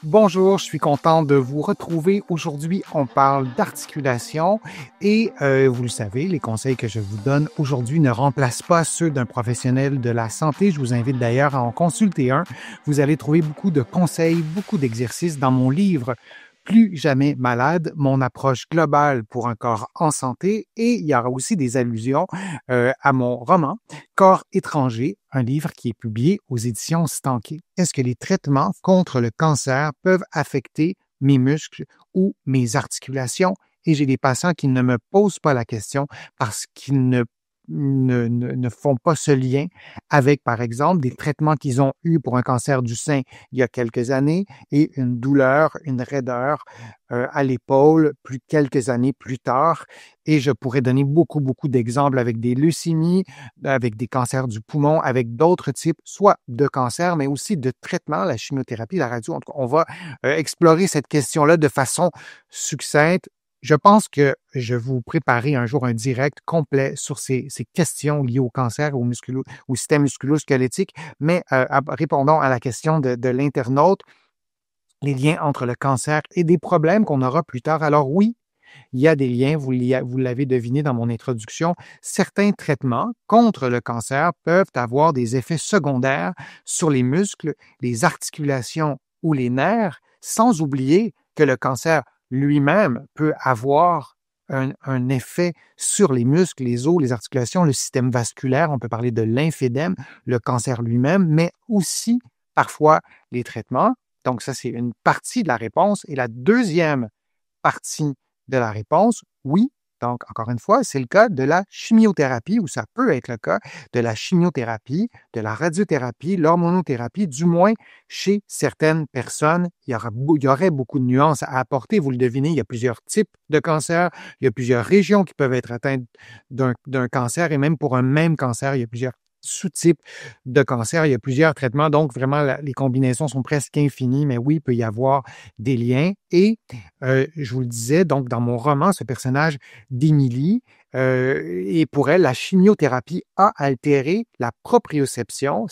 Bonjour, je suis content de vous retrouver. Aujourd'hui, on parle d'articulation et vous le savez, les conseils que je vous donne aujourd'hui ne remplacent pas ceux d'un professionnel de la santé. Je vous invite d'ailleurs à en consulter un. Vous allez trouver beaucoup de conseils, beaucoup d'exercices dans mon livre Plus jamais malade, mon approche globale pour un corps en santé, et il y aura aussi des allusions à mon roman Corps étranger, un livre qui est publié aux éditions Stanké. Est-ce que les traitements contre le cancer peuvent affecter mes muscles ou mes articulations? Et j'ai des patients qui ne me posent pas la question parce qu'ils ne font pas ce lien avec, par exemple, des traitements qu'ils ont eus pour un cancer du sein il y a quelques années et une douleur, une raideur à l'épaule quelques années plus tard. Et je pourrais donner beaucoup d'exemples avec des leucémies, avec des cancers du poumon, avec d'autres types, soit de cancers, mais aussi de traitements, la chimiothérapie, la radio. En tout cas, on va explorer cette question-là de façon succincte. Je pense que je vais vous préparer un jour un direct complet sur ces questions liées au cancer, au système musculo-squelettique, mais répondons à la question de l'internaute, les liens entre le cancer et des problèmes qu'on aura plus tard. Alors oui, il y a des liens, vous l'avez deviné dans mon introduction. Certains traitements contre le cancer peuvent avoir des effets secondaires sur les muscles, les articulations ou les nerfs, sans oublier que le cancer lui-même peut avoir un effet sur les muscles, les os, les articulations, le système vasculaire. On peut parler de lymphédème, le cancer lui-même, mais aussi parfois les traitements. Donc ça, c'est une partie de la réponse. Et la deuxième partie de la réponse, oui. Donc, encore une fois, c'est le cas de la chimiothérapie, ou ça peut être le cas de la chimiothérapie, de la radiothérapie, l'hormonothérapie, du moins chez certaines personnes. Il y aurait beaucoup de nuances à apporter. Vous le devinez, il y a plusieurs types de cancers, il y a plusieurs régions qui peuvent être atteintes d'un cancer, et même pour un même cancer, il y a plusieurs sous-types de cancer. Il y a plusieurs traitements, donc vraiment, les combinaisons sont presque infinies, mais oui, il peut y avoir des liens. Et je vous le disais, donc dans mon roman, ce personnage d'Émilie, et pour elle, la chimiothérapie a altéré sa proprioception,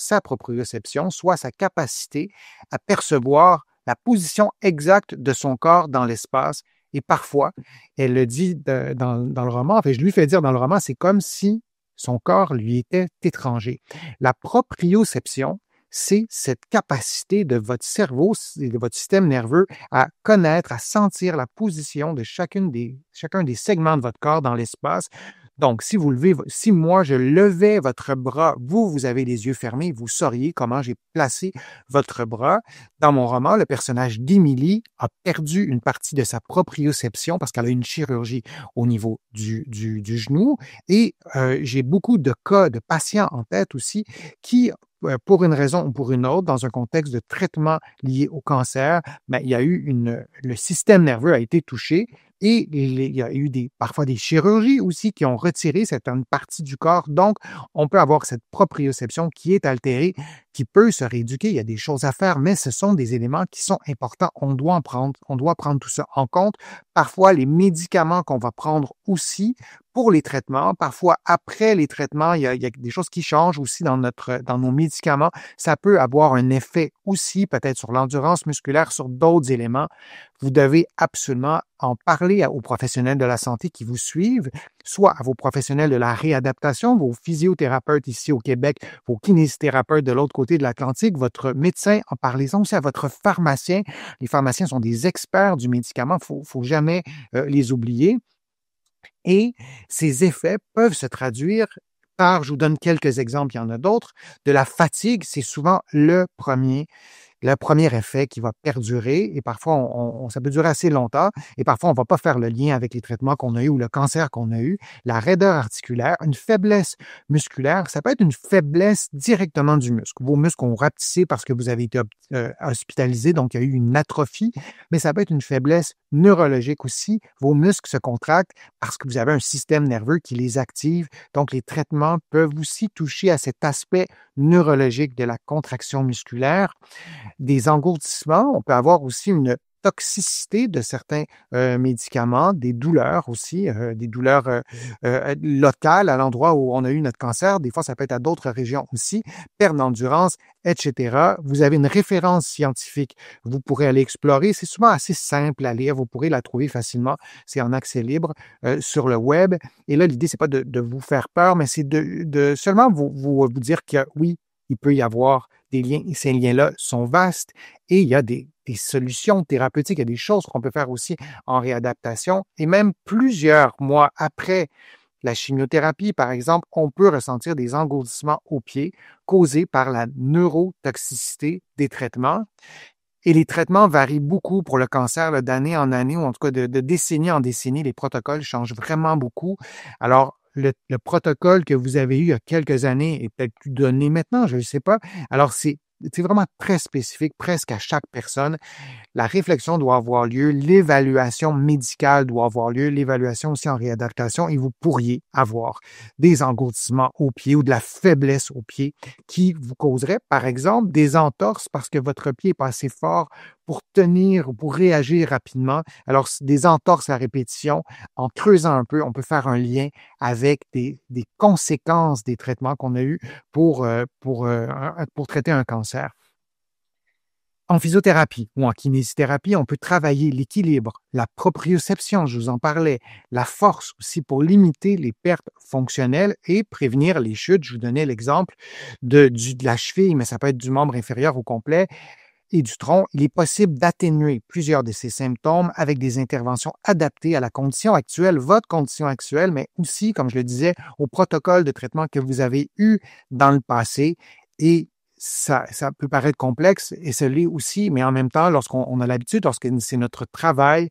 soit sa capacité à percevoir la position exacte de son corps dans l'espace. Et parfois, elle le dit dans le roman, en fait, je lui fais dire dans le roman, c'est comme si son corps lui était étranger. La proprioception, c'est cette capacité de votre cerveau et de votre système nerveux à connaître, à sentir la position de chacun des segments de votre corps dans l'espace. Donc, si moi je levais votre bras, vous avez les yeux fermés, vous sauriez comment j'ai placé votre bras. Dans mon roman, le personnage d'Émilie a perdu une partie de sa proprioception parce qu'elle a une chirurgie au niveau du genou. Et j'ai beaucoup de cas de patients en tête aussi qui, pour une raison ou pour une autre, dans un contexte de traitement lié au cancer, il y a eu le système nerveux a été touché et il y a eu parfois des chirurgies aussi qui ont retiré certaines parties du corps. Donc, on peut avoir cette proprioception qui est altérée, qui peut se rééduquer. Il y a des choses à faire, mais ce sont des éléments qui sont importants. On doit prendre tout ça en compte. Parfois, les médicaments qu'on va prendre aussi pour les traitements, parfois après les traitements, il y a des choses qui changent aussi dans nos médicaments. Ça peut avoir un effet aussi peut-être sur l'endurance musculaire, sur d'autres éléments. Vous devez absolument en parler aux professionnels de la santé qui vous suivent, soit à vos professionnels de la réadaptation, vos physiothérapeutes ici au Québec, vos kinésithérapeutes de l'autre côté de l'Atlantique, votre médecin, en parlez-en aussi à votre pharmacien. Les pharmaciens sont des experts du médicament, faut jamais les oublier. Et ces effets peuvent se traduire par, je vous donne quelques exemples, il y en a d'autres, de la fatigue, c'est souvent le premier effet qui va perdurer, et parfois, ça peut durer assez longtemps, et parfois, on ne va pas faire le lien avec les traitements qu'on a eu ou le cancer qu'on a eu. La raideur articulaire, une faiblesse musculaire, ça peut être une faiblesse directement du muscle. Vos muscles ont rapetissé parce que vous avez été hospitalisé, donc il y a eu une atrophie, mais ça peut être une faiblesse neurologique aussi. Vos muscles se contractent parce que vous avez un système nerveux qui les active, donc les traitements peuvent aussi toucher à cet aspect neurologique de la contraction musculaire. Des engourdissements, on peut avoir aussi une toxicité de certains médicaments, des douleurs aussi, des douleurs locales à l'endroit où on a eu notre cancer. Des fois, ça peut être à d'autres régions aussi, perte d'endurance, etc. Vous avez une référence scientifique. Vous pourrez aller explorer. C'est souvent assez simple à lire. Vous pourrez la trouver facilement. C'est en accès libre sur le web. Et là, l'idée, c'est pas de vous faire peur, mais c'est de seulement vous dire que oui, il peut y avoir des liens. Et ces liens-là sont vastes et il y a des solutions thérapeutiques. Il y a des choses qu'on peut faire aussi en réadaptation. Et même plusieurs mois après la chimiothérapie, par exemple, on peut ressentir des engourdissements aux pieds causés par la neurotoxicité des traitements. Et les traitements varient beaucoup pour le cancer là, d'année en année, ou en tout cas de décennie en décennie. Les protocoles changent vraiment beaucoup. Alors, le protocole que vous avez eu il y a quelques années est peut-être plus donné maintenant, je ne sais pas. Alors, c'est vraiment très spécifique, presque à chaque personne. La réflexion doit avoir lieu, l'évaluation médicale doit avoir lieu, l'évaluation aussi en réadaptation, et vous pourriez avoir des engourdissements aux pieds ou de la faiblesse aux pieds qui vous causerait, par exemple, des entorses parce que votre pied n'est pas assez fort pour tenir ou pour réagir rapidement. Alors, des entorses à répétition, en creusant un peu, on peut faire un lien avec des conséquences des traitements qu'on a eus pour traiter un cancer. En physiothérapie ou en kinésithérapie, on peut travailler l'équilibre, la proprioception, je vous en parlais, la force aussi pour limiter les pertes fonctionnelles et prévenir les chutes. Je vous donnais l'exemple de la cheville, mais ça peut être du membre inférieur au complet et du tronc. Il est possible d'atténuer plusieurs de ces symptômes avec des interventions adaptées à la condition actuelle, votre condition actuelle, mais aussi, comme je le disais, au protocole de traitement que vous avez eu dans le passé. Et ça peut paraître complexe et ce l'est aussi, mais en même temps, lorsqu'on a l'habitude, lorsque c'est notre travail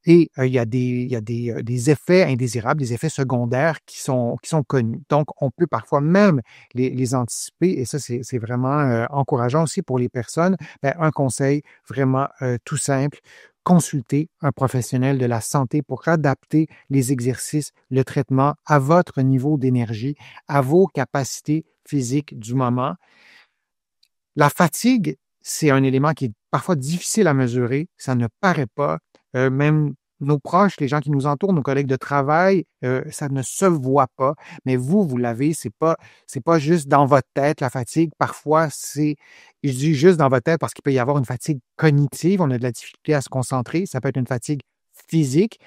et il y a des effets indésirables, des effets secondaires qui sont connus. Donc, on peut parfois même les anticiper et ça, c'est vraiment encourageant aussi pour les personnes. Ben, un conseil vraiment tout simple, consultez un professionnel de la santé pour adapter les exercices, le traitement à votre niveau d'énergie, à vos capacités physiques du moment. La fatigue, c'est un élément qui est parfois difficile à mesurer, ça ne paraît pas. Même nos proches, les gens qui nous entourent, nos collègues de travail, ça ne se voit pas, mais vous l'avez, c'est pas juste dans votre tête, la fatigue. Parfois, je dis juste dans votre tête parce qu'il peut y avoir une fatigue cognitive, on a de la difficulté à se concentrer, ça peut être une fatigue physique,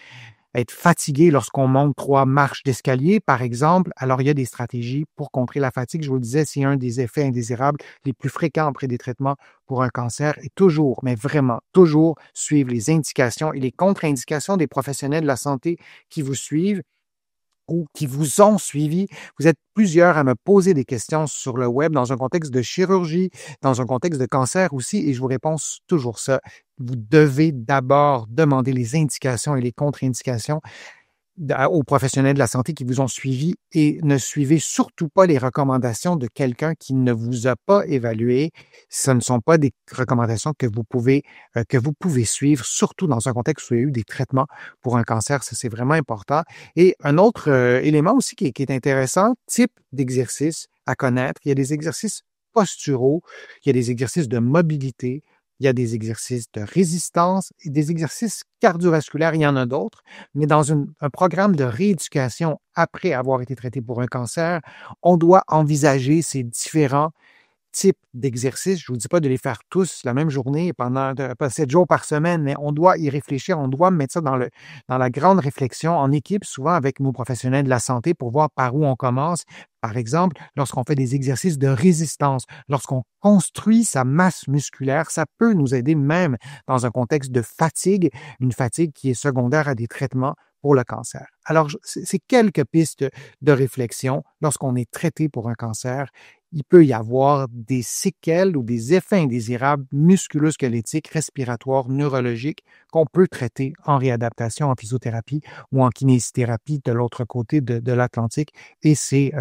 être fatigué lorsqu'on monte 3 marches d'escalier, par exemple. Alors, il y a des stratégies pour contrer la fatigue. Je vous le disais, c'est un des effets indésirables les plus fréquents après des traitements pour un cancer. Et toujours, mais vraiment, toujours suivre les indications et les contre-indications des professionnels de la santé qui vous suivent ou qui vous ont suivi. Vous êtes plusieurs à me poser des questions sur le web dans un contexte de chirurgie, dans un contexte de cancer aussi, et je vous réponds toujours ça. Vous devez d'abord demander les indications et les contre-indications aux professionnels de la santé qui vous ont suivi et ne suivez surtout pas les recommandations de quelqu'un qui ne vous a pas évalué. Ce ne sont pas des recommandations que vous pouvez suivre, surtout dans un contexte où il y a eu des traitements pour un cancer. Ça, c'est vraiment important. Et un autre élément aussi qui est intéressant, type d'exercice à connaître. Il y a des exercices posturaux, il y a des exercices de mobilité, il y a des exercices de résistance et des exercices cardiovasculaires, il y en a d'autres, mais dans un programme de rééducation après avoir été traité pour un cancer, on doit envisager ces différents types d'exercices. Je ne vous dis pas de les faire tous la même journée pendant 7 jours par semaine, mais on doit y réfléchir, on doit mettre ça dans la grande réflexion en équipe, souvent avec nos professionnels de la santé pour voir par où on commence. Par exemple, lorsqu'on fait des exercices de résistance, lorsqu'on construit sa masse musculaire, ça peut nous aider même dans un contexte de fatigue, une fatigue qui est secondaire à des traitements pour le cancer. Alors, c'est quelques pistes de réflexion lorsqu'on est traité pour un cancer. Il peut y avoir des séquelles ou des effets indésirables musculo-squelettiques, respiratoires, neurologiques qu'on peut traiter en réadaptation, en physiothérapie ou en kinésithérapie de l'autre côté de l'Atlantique. Et c'est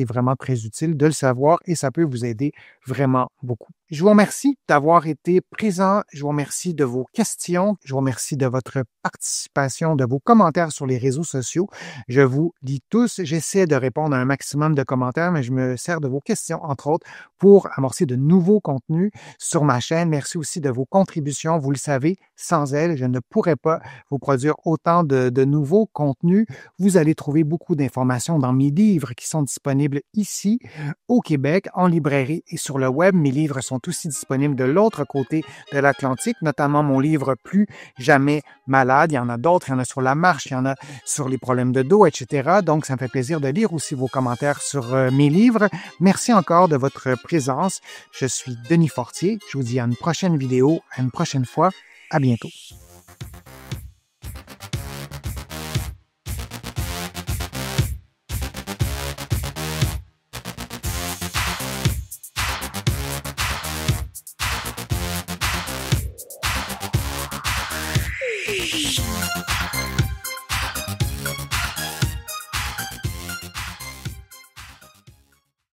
vraiment très utile de le savoir et ça peut vous aider vraiment beaucoup. Je vous remercie d'avoir été présent. Je vous remercie de vos questions. Je vous remercie de votre participation, de vos commentaires sur les réseaux sociaux. Je vous lis tous. J'essaie de répondre à un maximum de commentaires, mais je me sers de vos questions entre autres, pour amorcer de nouveaux contenus sur ma chaîne. Merci aussi de vos contributions. Vous le savez, sans elles, je ne pourrais pas vous produire autant de nouveaux contenus. Vous allez trouver beaucoup d'informations dans mes livres qui sont disponibles ici au Québec, en librairie et sur le web. Mes livres sont aussi disponibles de l'autre côté de l'Atlantique, notamment mon livre Plus jamais malade. Il y en a d'autres, il y en a sur la marche, il y en a sur les problèmes de dos, etc. Donc, ça me fait plaisir de lire aussi vos commentaires sur mes livres. Merci encore de votre présence. Je suis Denis Fortier. Je vous dis à une prochaine vidéo, à une prochaine fois. À bientôt. Shh.